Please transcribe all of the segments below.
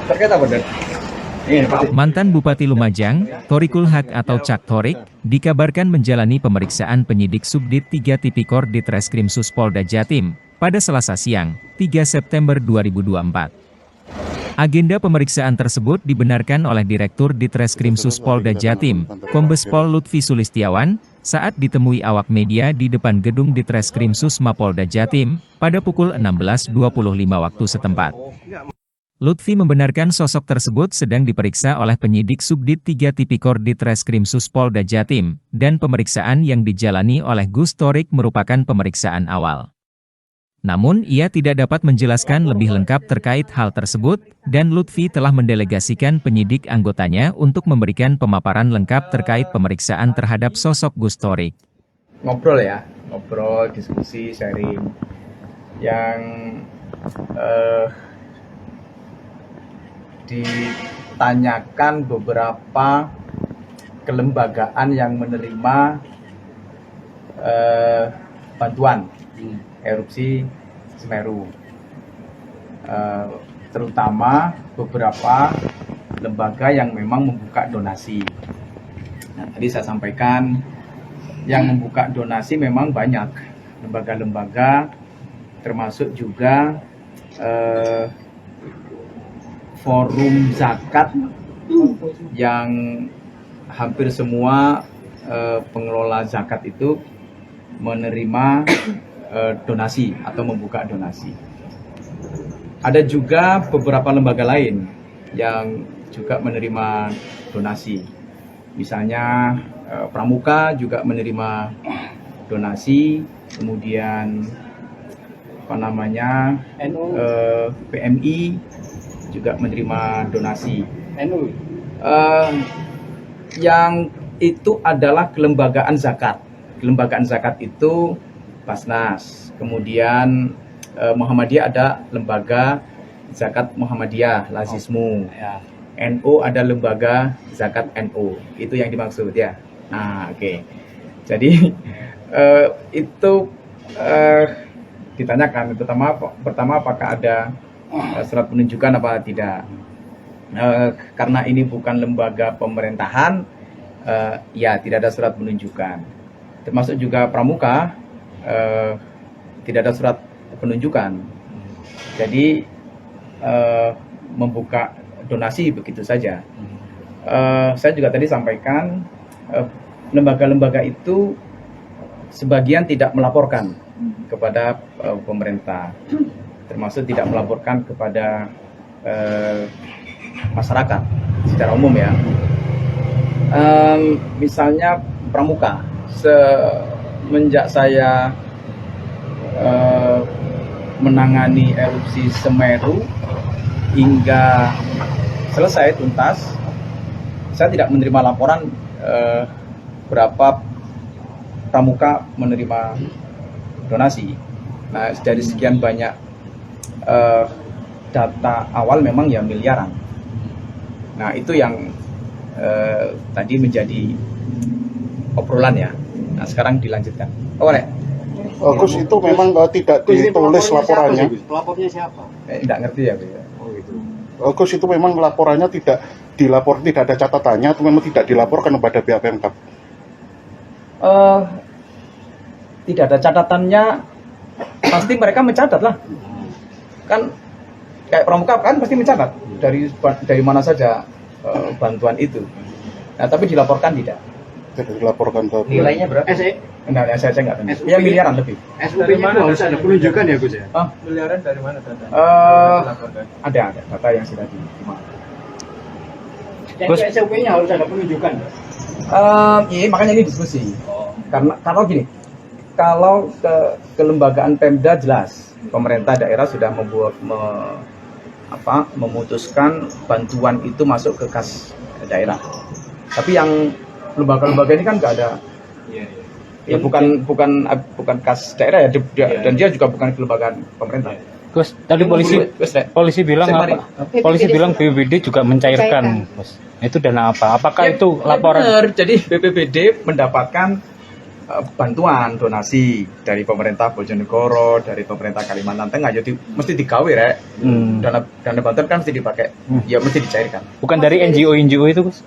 Terkait apa, Dan? Mantan Bupati Lumajang, Thorikul Haq atau Cak Thorik, dikabarkan menjalani pemeriksaan penyidik Subdit 3 Tipikor di Treskrim Suspolda Jatim pada Selasa siang, 3 September 2024. Agenda pemeriksaan tersebut dibenarkan oleh Direktur di Treskrim Suspolda Jatim, Kombes Pol Lutfi Sulistiawan, saat ditemui awak media di depan gedung di Treskrim Sus Mapolda Jatim pada pukul 16.25 waktu setempat. Lutfi membenarkan sosok tersebut sedang diperiksa oleh penyidik Subdit 3 Tipikor di Treskrim Suspolda Jatim, dan pemeriksaan yang dijalani oleh Gus Thorik merupakan pemeriksaan awal. Namun ia tidak dapat menjelaskan lebih lengkap terkait hal tersebut, dan Lutfi telah mendelegasikan penyidik anggotanya untuk memberikan pemaparan lengkap terkait pemeriksaan terhadap sosok Gus Thorik. Ngobrol, diskusi, sharing, yang ditanyakan beberapa kelembagaan yang menerima bantuan erupsi Semeru, terutama beberapa lembaga yang memang membuka donasi. Nah, tadi saya sampaikan yang membuka donasi memang banyak lembaga-lembaga, termasuk juga forum zakat yang hampir semua pengelola zakat itu menerima donasi atau membuka donasi. Ada juga beberapa lembaga lain yang juga menerima donasi. Misalnya Pramuka juga menerima donasi, kemudian PMI juga menerima donasi. Yang itu adalah kelembagaan zakat. Kelembagaan zakat itu Basnas, kemudian Muhammadiyah ada lembaga zakat Muhammadiyah, Lazismu. NU ada lembaga zakat NU. Itu yang dimaksud ya. Nah, oke. Jadi itu ditanyakan pertama apakah ada surat penunjukan apa tidak. Karena ini bukan lembaga pemerintahan, ya tidak ada surat penunjukan. Termasuk juga Pramuka, tidak ada surat penunjukan. Jadi membuka donasi begitu saja. Saya juga tadi sampaikan lembaga-lembaga itu sebagian tidak melaporkan kepada pemerintah, termasuk tidak melaporkan kepada masyarakat secara umum ya. Misalnya Pramuka, semenjak saya menangani erupsi Semeru hingga selesai tuntas, saya tidak menerima laporan berapa Pramuka menerima donasi. Nah, dari sekian banyak data awal memang ya miliaran. Nah, itu yang tadi menjadi obrolan ya. Nah, sekarang dilanjutkan. Gus, itu memang tidak ditulis laporannya. Pelapornya siapa? Tidak ngerti ya. Gus, itu memang laporannya tidak dilapor, tidak ada catatannya, atau memang tidak dilaporkan kepada pihak Pemkab? Tidak ada catatannya, pasti mereka mencatat lah. Kan kayak Pramuka kan pasti mencatat dari mana saja bantuan itu. Nah, tapi dilaporkan tidak. Tidak dilaporkan ke nilainya berapa? Enggak, saya nggak tahu. Ya miliaran lebih. SUP-nya itu harus ada penunjukan ya Gus ya? Miliaran dari mana data? Ada data yang sudah diterima. Gus, SUP-nya harus ada penunjukan. Iya, makanya ini diskusi. Karena kalau gini, kalau kelembagaan Pemda jelas, pemerintah daerah sudah memutuskan bantuan itu masuk ke kas daerah. Tapi yang lembaga-lembaga ini kan nggak ada. Ya bukan kas daerah ya, dan dia juga bukan kelembagaan pemerintah. Gus, tadi polisi bilang apa? Polisi bilang BPBD juga mencairkan, Gus. Itu dana apa? Apakah ya, itu laporan? Benar. Jadi BPBD mendapatkan bantuan donasi dari pemerintah Bojonegoro, dari pemerintah Kalimantan Tengah, jadi mesti digawe rek. Dana bantuan kan mesti dipakai, ya mesti dicairkan. Bukan dari NGO itu, Gus?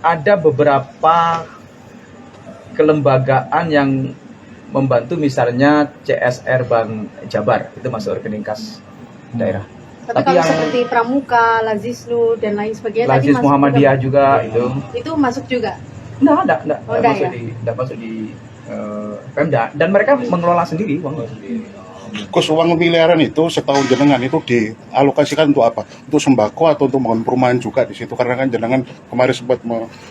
Ada beberapa kelembagaan yang membantu, misalnya CSR Bank Jabar, itu masuk rekening kas daerah. Tapi kalau yang seperti Pramuka, Lazisnu dan lain sebagainya Lazis masuk Muhammadiyah juga itu masuk juga. enggak masuk ya? enggak masuk di Pemda, dan mereka mengelola sendiri uangnya. Gus, uang miliaran itu setahun jenengan itu dialokasikan untuk apa? Untuk sembako atau untuk membangun perumahan juga di situ? Karena kan jenengan kemarin sempat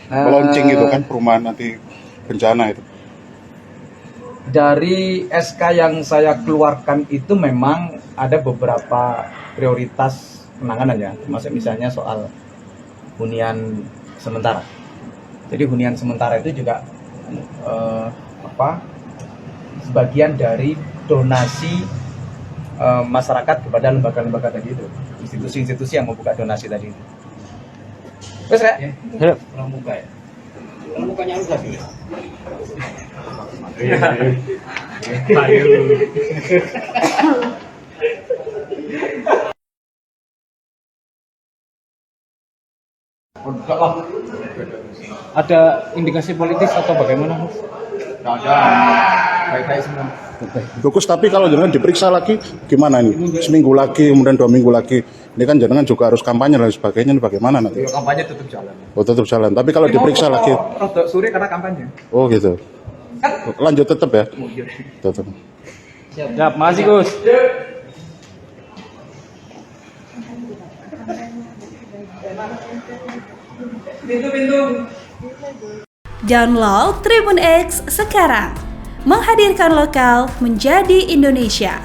meluncing gitu kan, perumahan anti bencana itu. Dari SK yang saya keluarkan itu memang ada beberapa prioritas penanganan ya, termasuk misalnya soal hunian sementara. Jadi hunian sementara itu juga sebagian dari donasi masyarakat kepada lembaga-lembaga tadi itu, institusi-institusi yang membuka donasi tadi itu. Terus Rek? Pramuka ya. Pramukanya lu lagi. Ada indikasi politis atau bagaimana, Gus? Nggak ada, baik-baik semua. Gus, tapi kalau jangan diperiksa lagi gimana ini? Seminggu lagi, kemudian 2 minggu lagi. Ini kan jangan juga harus kampanye dan sebagainya. Ini bagaimana nanti? Kampanye tetap jalan. Oh, tetap jalan. Tapi kalau diperiksa lagi, Rodok sore karena kampanye. oh gitu. Lanjut tetap ya? Tetap. Siap, makasih, Gus. Download Tribun X sekarang, menghadirkan lokal menjadi Indonesia.